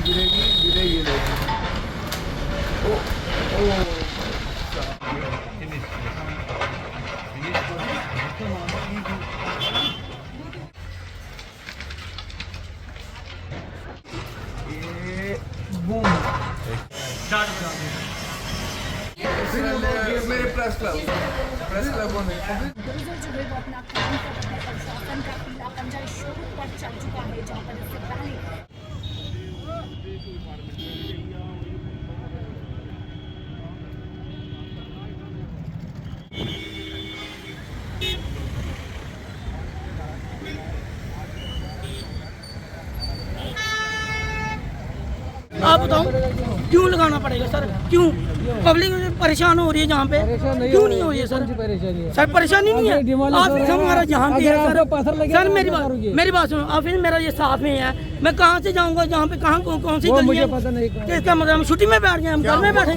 गिरेगी गिरेगी ओ ओ मेरे प्रेस क्लब होने जो है वो अपना काम कर रहे हैं। प्रशासन का पीला पंजा शुरू पर चल चुका है, जहाँ पर इससे पहले आप बताओ क्यों लगाना पड़ेगा सर? क्यों पब्लिक परेशान हो रही है जहाँ पे? क्यों नहीं हो रही है सर? सर परेशानी नहीं है, ऑफिस हमारा जहाँ पे है सर। सर मेरी बात सुनो, ऑफिस मेरा ये साथ में है, मैं कहाँ से जाऊँगा जहाँ पे? कहाँ कौन सी गली है? इसका मतलब हम छुट्टी में बैठ गए, हम घर में बैठे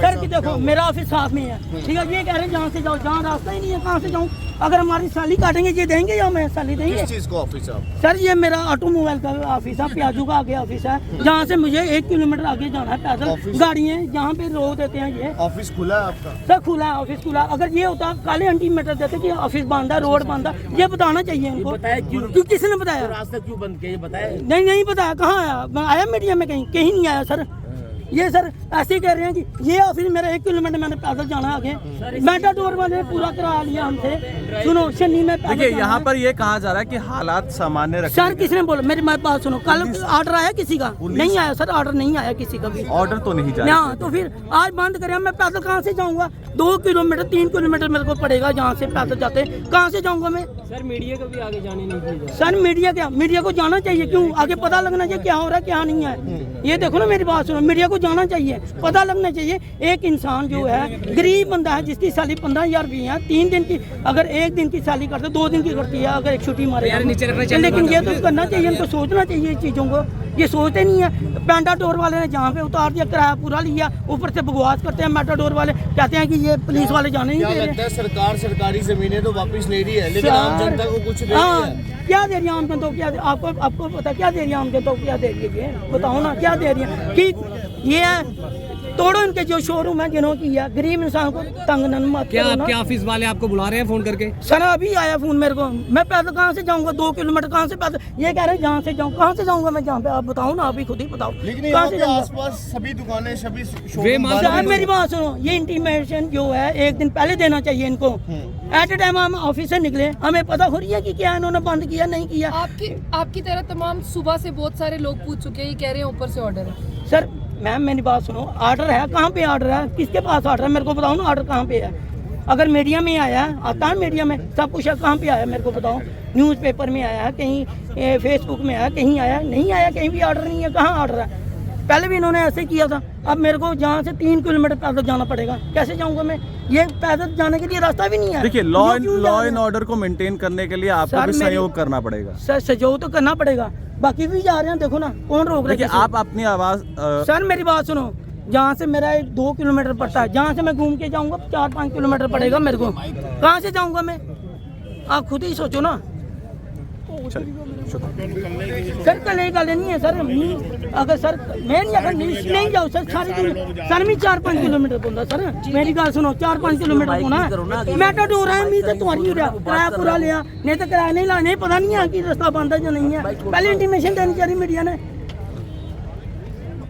सर कि देखो मेरा ऑफिस साथ में है, ठीक है। ये कह रहे हैं जहाँ से जाओ, जहाँ रास्ता ही नहीं है कहाँ से जाऊँ? अगर हमारी साली काटेंगे ये देंगे या मैं साली देंगे? किस चीज को ऑफिस है? सर ये मेरा ऑटोमोबाइल का ऑफिस है, प्याजू का आगे ऑफिस है, जहाँ से मुझे 1 किलोमीटर आगे जाना है पैदल। गाड़ी है जहाँ पे रोक देते हैं ये। ऑफिस खुला है आपका? सर खुला है, ऑफिस खुला। अगर ये होता काले इंटीमेटर देते कि ऑफिस बंद है, रोड बंद है, ये बताना चाहिए इनको। बताया क्यों किसने बताया? रास्ता क्यों बंद किया ये बताया? नहीं बताया। कहाँ आया? आया मीडिया में? कहीं नहीं आया सर। ये सर ऐसे ही कह रहे हैं कि ये ऑफिस मेरा 1 किलोमीटर मैंने पैदल जाना आगे। मेटाडोर वाले ने पूरा करा लिया हमसे। सुनो शनि में देखिए यहाँ पर ये कहा जा रहा है कि हालात सामान्य रखें। सर किसने बोला? मेरी बात सुनो, कल ऑर्डर आया किसी का? नहीं आया सर, ऑर्डर नहीं आया किसी का भी। ऑर्डर तो नहीं जारी। हाँ तो फिर आज बंद करें, मैं पैदल कहाँ से जाऊँगा? 2 किलोमीटर 3 किलोमीटर मेरे को पड़ेगा जहाँ से पैदल जाते। कहाँ से जाऊँगा मैं? सर मीडिया को भी आगे जाने नहीं दिया। सर मीडिया को जाना चाहिए। क्यों? आगे पता लगना चाहिए क्या हो रहा है क्या नहीं है। ये देखो ना मेरी बात सुनो, मीडिया को जाना चाहिए, पता लगना चाहिए। एक इंसान जो है गरीब बंदा है जिसकी सैलरी 15,000 रुपये है, 3 दिन की अगर 1 दिन की सैलरी करते 2 दिन की करती है, अगर एक छुट्टी मारे। लेकिन ये तो करना चाहिए, इनको सोचना चाहिए इस चीज़ों को। ये सोचते नहीं है। मेटाडोर वाले ने जहाँ पे उतार दिया, किराया पूरा लिया, ऊपर से बकवास करते हैं। मेटाडोर वाले कहते हैं कि ये पुलिस वाले जाने नहीं दे रहे। सरकार सरकारी जमीनें तो वापस ले रही है, लेकिन आम जनता को कुछ दे हाँ, रही है। क्या दे रही है आम जनता को? क्या आपको पता क्या दे रही है आम जनता को? क्या दे रही है ये बताओ ना, क्या दे रही है? कि ये है तोड़ो इनके जो शोरूम है जिन्हों की है, गरीब इंसान को तंग न मत क्या करो ना। आपके ऑफिस वाले आपको बुला रहे हैं फोन करके? सर अभी आया फोन मेरे को। मैं पैदल कहाँ से जाऊँगा? 2 किलोमीटर कहाँ से पैदल? ये कह रहे हैं जहाँ से जाऊँ। कहाँ से जाऊँगा मैं? जहाँ पे आप बताओ ना, आप ही खुद ही बताओ लेकिन कहाँ से जाऊँगा? आसपास सभी दुकानें सभी सर मेरी बात सुनो, ये इंटीमेशन जो है 1 दिन पहले देना चाहिए इनको। एट ए टाइम हम ऑफिस से निकले, हमें पता हो रही है कि क्या इन्होंने बंद किया नहीं किया। आपकी तरह तमाम सुबह से बहुत सारे लोग पूछ चुके हैं, ये कह रहे हैं ऊपर से ऑर्डर है। सर मैम मेरी बात सुनो, ऑर्डर है कहाँ पे? ऑर्डर है किसके पास? ऑर्डर है मेरे को बताओ ना, ऑर्डर कहाँ पे है? अगर मीडिया में आया है, आता है मीडिया में सब कुछ है, कहाँ पे आया मेरे को बताओ? न्यूज़पेपर में आया है, कहीं फेसबुक में आया, कहीं आया नहीं आया? कहीं भी ऑर्डर नहीं है। कहाँ ऑर्डर है? पहले भी इन्होंने ऐसे किया था। अब मेरे को जहाँ से 3 किलोमीटर पैदल जाना पड़ेगा, कैसे जाऊँगा मैं? ये पैदल जाने के लिए रास्ता भी नहीं है। देखिए लॉ एंड ऑर्डर को मेंटेन करने के लिए आपको भी सहयोग करना पड़ेगा। सर सहयोग तो करना पड़ेगा, बाकी भी जा रहे हैं, देखो ना कौन रोक रहा है? आप अपनी आवाज सर मेरी बात सुनो, जहाँ से मेरा 2 किलोमीटर पड़ता है, जहाँ से मैं घूम के जाऊँगा 4-5 किलोमीटर पड़ेगा मेरे को। कहाँ से जाऊँगा मैं? आप खुद ही सोचो ना। सर कल नहीं है सर। अगर सर मैं नहीं जाऊँ सर, सारी सर मैं 4-5 किलोमीटर पौधा सर। मेरी गल सुनो, 4-5 किलोमीटर पौना मेटाडोर है। मी तो तुम्हारी हो रहा किराया पूरा लिया, नहीं तो किराया नहीं ला। नहीं पता नहीं है कि रास्ता बंद है या नहीं है। पहले इंटीमेशन देनी चाहिए मीडिया ने।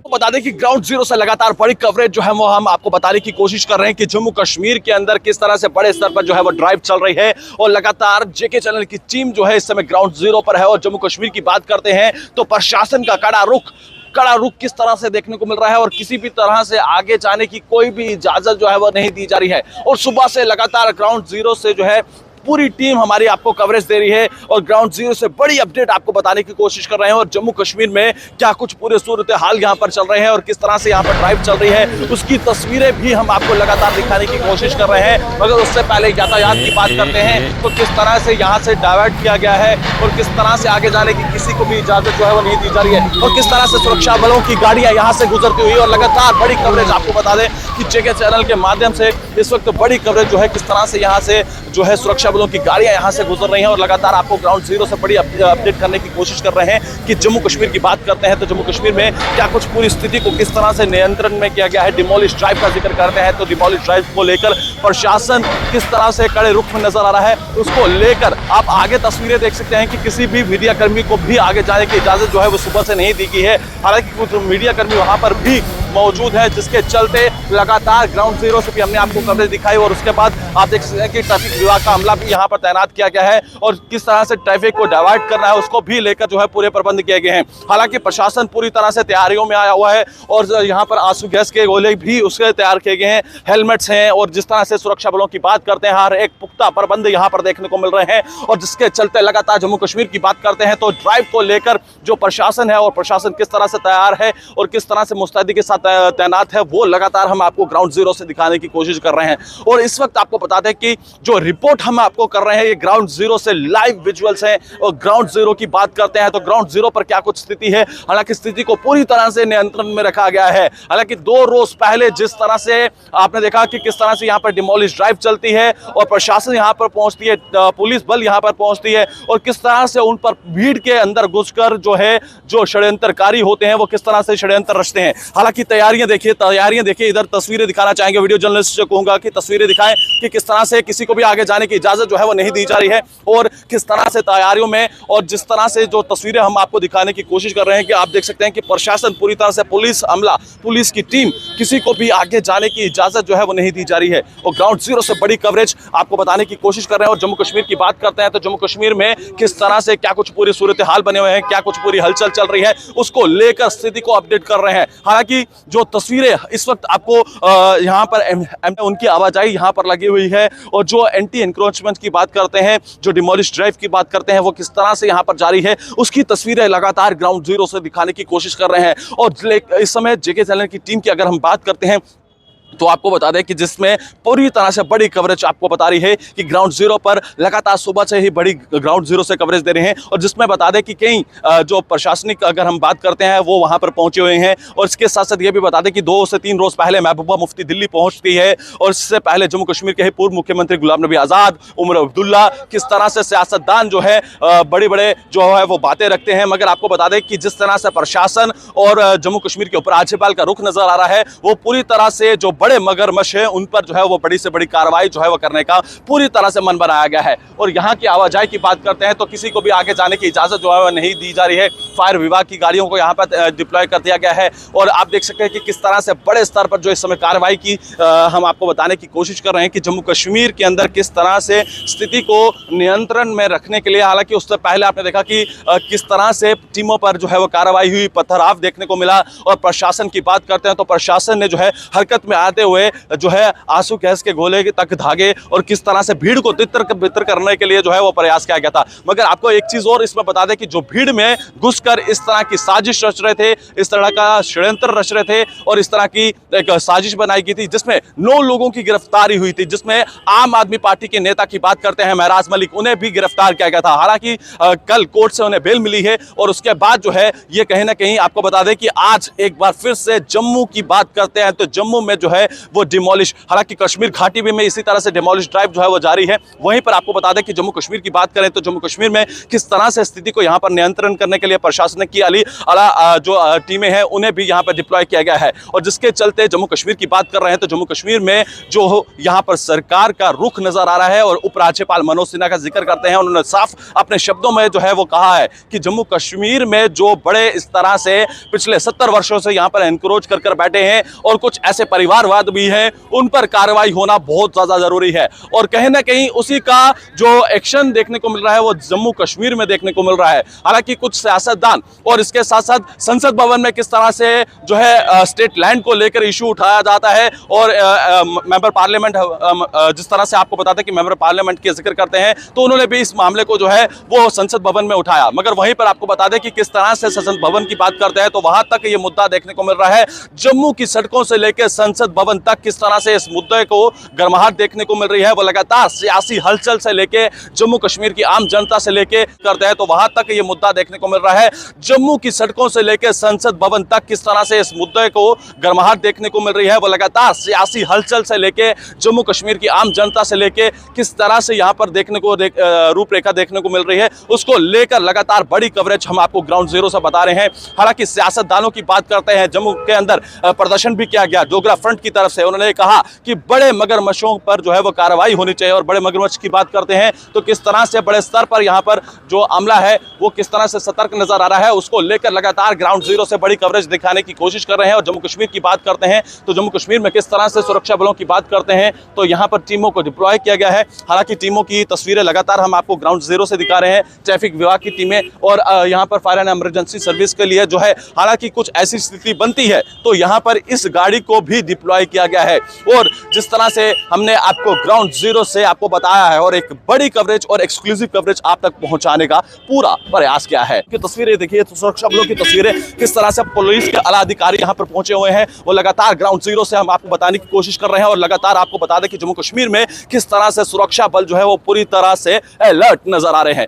बता दें कि ग्राउंड जीरो से लगातार बड़ी कवरेज जो है वो हम आपको बताने की कोशिश कर रहे हैं कि जम्मू कश्मीर के अंदर किस तरह से बड़े स्तर पर जो है वो ड्राइव चल रही है और लगातार जेके चैनल की टीम जो है इस समय ग्राउंड जीरो पर है। और जम्मू कश्मीर की बात करते हैं तो प्रशासन का कड़ा रुख किस तरह से देखने को मिल रहा है और किसी भी तरह से आगे जाने की कोई भी इजाजत जो है वो नहीं दी जा रही है। और सुबह से लगातार ग्राउंड जीरो से जो है पूरी टीम हमारी आपको कवरेज दे रही है और ग्राउंड जीरो से बड़ी अपडेट आपको बताने की कोशिश कर रहे हैं। और जम्मू कश्मीर में क्या कुछ पूरे सूरत हाल यहाँ पर चल रहे हैं और किस तरह से यहाँ पर ड्राइव चल रही है उसकी तस्वीरें भी हम आपको लगातार दिखाने की कोशिश कर रहे हैं। मगर उससे पहले यातायात की बात करते हैं तो किस तरह से यहाँ से डाइवर्ट किया गया है और किस तरह से आगे जाने की किसी को भी इजाजत जो है वो नहीं दी जा रही है और किस तरह से सुरक्षा बलों की गाड़ियां यहाँ से गुजरती हुई और लगातार बड़ी कवरेज आपको बता दें कि जेके चैनल के माध्यम से इस वक्त बड़ी कवरेज जो है किस तरह से यहाँ से जो है सुरक्षा बलों की गाड़ियां यहां से गुजर रही हैं और लगातार आपको ग्राउंड जीरो से बड़ी अपडेट करने की कोशिश कर रहे हैं कि जम्मू कश्मीर की बात करते हैं तो जम्मू कश्मीर में क्या कुछ पूरी स्थिति को किस तरह से नियंत्रण में किया गया है। डिमोलिश ड्राइव का जिक्र करते हैं तो डिमोलिश ड्राइव को लेकर प्रशासन किस तरह से कड़े रुख में नजर आ रहा है, उसको लेकर आप आगे तस्वीरें देख सकते हैं कि किसी भी मीडिया कर्मी को भी आगे जाने की इजाजत जो है वो सुबह से नहीं दी गई है। हालांकि कुछ मीडिया कर्मी वहां पर भी मौजूद है, जिसके चलते लगातार ग्राउंड जीरो से भी हमने आपको कवरेज दिखाई और उसके बाद आप देख सकते हैं कि ट्रैफिक विभाग का अमला भी यहाँ पर तैनात किया गया है और किस तरह से ट्रैफिक को डाइवर्ट करना है उसको भी लेकर जो है पूरे प्रबंध किए गए हैं। हालांकि प्रशासन पूरी तरह से तैयारियों में आया हुआ है और यहाँ पर आंसू गैस के गोले भी उसके तैयार किए गए हैं, हेलमेट्स हैं और जिस तरह से सुरक्षा बलों की बात करते हैं हर एक पुख्ता प्रबंध यहाँ पर देखने को मिल रहे हैं और जिसके चलते लगातार जम्मू कश्मीर की बात करते हैं तो ड्राइव को लेकर जो प्रशासन है और प्रशासन किस तरह से तैयार है और किस तरह से मुस्तैदी के साथ तैनात है वो लगातार हम आपको ग्राउंड जीरो से दिखाने की कोशिश कर रहे हैं। और इस वक्त आपको बता दें कि जो रिपोर्ट हम आपको कर रहे हैं ये ग्राउंड जीरो से लाइव विजुअल्स हैं और ग्राउंड जीरो की बात करते हैं तो ग्राउंड जीरो पर क्या कुछ स्थिति है। हालांकि स्थिति को पूरी तरह से नियंत्रण में रखा गया है। हालांकि 2 रोज पहले जिस तरह से आपने देखा कि किस तरह से यहाँ पर डिमोलिश ड्राइव चलती है और प्रशासन यहाँ पर पहुंचती है, पुलिस बल यहाँ पर पहुंचती है और किस तरह से उन पर भीड़ के अंदर घुसकर जो है जो षड्यंत्रकारी होते हैं वो किस तरह से षड्यंत्र रचते हैं। हालांकि तैयारियां देखिए, इधर तस्वीरें दिखाना चाहेंगे वीडियो जर्नलिस्ट से कहूंगा कि तस्वीरें दिखाएं कि किस तरह से किसी को भी आगे जाने की इजाजत जो है वो नहीं दी जा रही है और किस तरह से तैयारियों में और जिस तरह से जो तस्वीरें हम आपको दिखाने की कोशिश कर रहे हैं कि आप देख सकते हैं कि प्रशासन पूरी तरह से पुलिस अमला, पुलिस की टीम, किसी को भी आगे जाने की इजाजत जो है वो नहीं दी जा रही है और ग्राउंड जीरो से बड़ी कवरेज आपको बताने की कोशिश कर रहे हैं। और जम्मू कश्मीर की बात करते हैं तो जम्मू कश्मीर में किस तरह से क्या कुछ पूरी सूरत हाल बने हुए हैं, क्या कुछ पूरी हलचल चल रही है उसको लेकर स्थिति को अपडेट कर रहे हैं। हालांकि जो तस्वीरें इस वक्त आपको यहाँ पर उनकी आवाजाही यहाँ पर लगी हुई है और जो एंटी एनक्रोचमेंट की बात करते हैं, जो डिमोलिश ड्राइव की बात करते हैं वो किस तरह से यहाँ पर जारी है उसकी तस्वीरें लगातार ग्राउंड जीरो से दिखाने की कोशिश कर रहे हैं। और इस समय जेके चैनल की टीम की अगर हम बात करते हैं तो आपको बता दें कि जिसमें पूरी तरह से बड़ी कवरेज आपको बता रही है कि ग्राउंड जीरो पर लगातार सुबह से ही बड़ी ग्राउंड जीरो से कवरेज दे रहे हैं और जिसमें बता दें कि कई जो प्रशासनिक अगर हम बात करते हैं वो वहां पर पहुंचे हुए हैं और इसके साथ साथ ये भी बता दें कि 2 से 3 रोज पहले महबूबा मुफ्ती दिल्ली पहुंचती है और इससे पहले जम्मू कश्मीर के पूर्व मुख्यमंत्री गुलाम नबी आज़ाद, उमर अब्दुल्ला, किस तरह से सियासतदान जो है बड़े बड़े जो है वो बातें रखते हैं। मगर आपको बता दें कि जिस तरह से प्रशासन और जम्मू कश्मीर के ऊपर राज्यपाल का रुख नजर आ रहा है वो पूरी तरह से जो बड़े मगरमच्छ है उन पर जो है वो बड़ी से बड़ी कार्रवाई जो है वो करने का पूरी तरह से मन बनाया गया है। और यहाँ की आवाजाही की बात करते हैं तो किसी को भी आगे जाने की इजाजत जो है वो नहीं दी जा रही है। फायर विभाग की गाड़ियों को यहाँ पर डिप्लॉय कर दिया गया है और आप देख सकते हैं कि किस तरह से बड़े स्तर पर जो इस समय कार्रवाई की हम आपको बताने की कोशिश कर रहे हैं कि जम्मू कश्मीर के अंदर किस तरह से स्थिति को नियंत्रण में रखने के लिए। हालांकि उससे पहले आपने देखा कि किस तरह से टीमों पर जो है वो कार्रवाई हुई, पथराव देखने को मिला। और प्रशासन की बात करते हैं तो प्रशासन ने जो है हरकत में आते हुए जो है आंसू गैस के गोले तक धागे और किस तरह से भीड़ को तितर करने के लिए जो है वो प्रयास किया गया था। मगर आपको एक चीज और इसमें बता दें कि जो भीड़ में घुसकर इस तरह की साजिश रच रहे थे, इस तरह का षड्यंत्र रच रहे थे और इस तरह की एक साजिश बनाई गई थी जिसमें 9 लोगों की गिरफ्तारी हुई थी, जिसमें आम आदमी पार्टी के नेता की बात करते हैं महराज मलिक, उन्हें भी गिरफ्तार किया गया था। हालांकि कल कोर्ट से उन्हें बेल मिली है और उसके बाद जो है ये कहीं ना कहीं आपको बता दें कि आज एक बार फिर से जम्मू की बात करते हैं तो जम्मू में जो है वो डिमोलिश, हालांकि कश्मीर घाटी में इसी तरह से डिमोलिश ड्राइव जो है वो जारी है। वहीं पर आपको बता दें कि जम्मू कश्मीर की बात करें तो जम्मू कश्मीर में किस तरह से स्थिति को यहाँ पर नियंत्रण करने के लिए प्रशासन की आला जो टीमें हैं उन्हें भी यहाँ पर डिप्लॉय किया गया है। और जिसके चलते जम्मू कश्मीर की बात कर रहे हैं तो जम्मू कश्मीर में जो यहाँ पर सरकार का रुख नजर आ रहा है और उपराज्यपाल मनोज सिन्हा का जिक्र करते हैं, उन्होंने साफ अपने शब्दों में जो है वो कहा है कि जम्मू कश्मीर में जो बड़े इस तरह से पिछले 70 वर्षों से यहाँ पर एनक्रोच कर बैठे हैं और कुछ ऐसे परिवारवाद भी हैं, उन पर कार्रवाई होना बहुत ज्यादा जरूरी है। और कहीं ना कहीं उसी का जो एक्शन देखने को मिल रहा है वो जम्मू कश्मीर में देखने को मिल रहा है। हालांकि कुछ सियासतदान और इसके साथ साथ संसद भवन में किस तरह से जो है स्टेट लैंड को लेकर इशू उठाया जाता है और मेंबर पार्लियामेंट जिस तरह से आपको बताते हैं कि मेंबर पार्लियामेंट के जिक्र करते हैं तो उन्होंने भी इस मामले को जो है वो संसद भवन में उठाया। मगर वहीं पर आपको बता दें कि किस तरह से संसद भवन की बात करते हैं तो वहां तक ये मुद्दा देखने को मिल रहा है। जम्मू की सड़कों से लेकर संसद भवन तक किस तरह से इस मुद्दे को गर्माहट देखने को मिल रही है। वो लगातार सियासी हलचल से लेके जम्मू कश्मीर की आम जनता से लेके करते हैं तो वहां तक ये मुद्दा देखने को मिल रहा है। जम्मू की सड़कों से लेके संसद भवन तक किस तरह से इस मुद्दे को गर्माहट देखने को मिल रही है। वो लगातार सियासी हलचल से लेके जम्मू कश्मीर की आम जनता से लेके किस तरह से यहाँ पर देखने को रूपरेखा देखने को मिल रही है, उसको लेकर लगातार बड़ी कवरेज हम आपको ग्राउंड जीरो से बता रहे हैं। हालांकि सियासतदानों की बात करते हैं, जम्मू के अंदर प्रदर्शन भी किया गया डोगरा फ्रंट की तरफ से। उन्होंने कहा कि बड़े मगरमच्छों पर जो है वो कार्रवाई होनी चाहिए, और बड़े मगरमच्छ की बात करते हैं तो किस तरह से बड़े स्तर पर यहाँ पर जो अमला है वो किस तरह से सतर्क नजर आ रहा है, उसको लेकर लगातार ग्राउंड जीरो से बड़ी कवरेज दिखाने की कोशिश कर रहे हैं। और जम्मू कश्मीर की बात करते हैं तो जम्मू कश्मीर में किस तरह से सुरक्षा बलों की बात करते हैं तो यहाँ पर टीमों को डिप्लॉय किया गया है। हालांकि टीमों की तस्वीरें लगातार हम आपको ग्राउंड जीरो से दिखा रहे हैं, ट्रैफिक विभाग की टीमें और यहाँ पर फायर एंड इमरजेंसी सर्विस के लिए जो है, हालांकि कुछ ऐसी स्थिति बनती है तो यहाँ पर इस गाड़ी को भी डिप्लॉय किया गया है। और जिस तरह से हमने आपको ग्राउंड जीरो से आपको बताया है और एक बड़ी कवरेज और एक्सक्लूसिव कवरेज आप तक पहुंचाने का पूरा प्रयास किया है। कि तस्वीरें देखिए, तो सुरक्षा बलों की तस्वीरें, किस तरह से पुलिस के आला अधिकारी यहाँ पर पहुंचे हुए हैं, वो लगातार ग्राउंड जीरो से हम आपको बताने की कोशिश कर रहे हैं। और लगातार आपको बता दें कि जम्मू कश्मीर में किस तरह से सुरक्षा बल जो है वो पूरी तरह से अलर्ट नजर आ रहे हैं।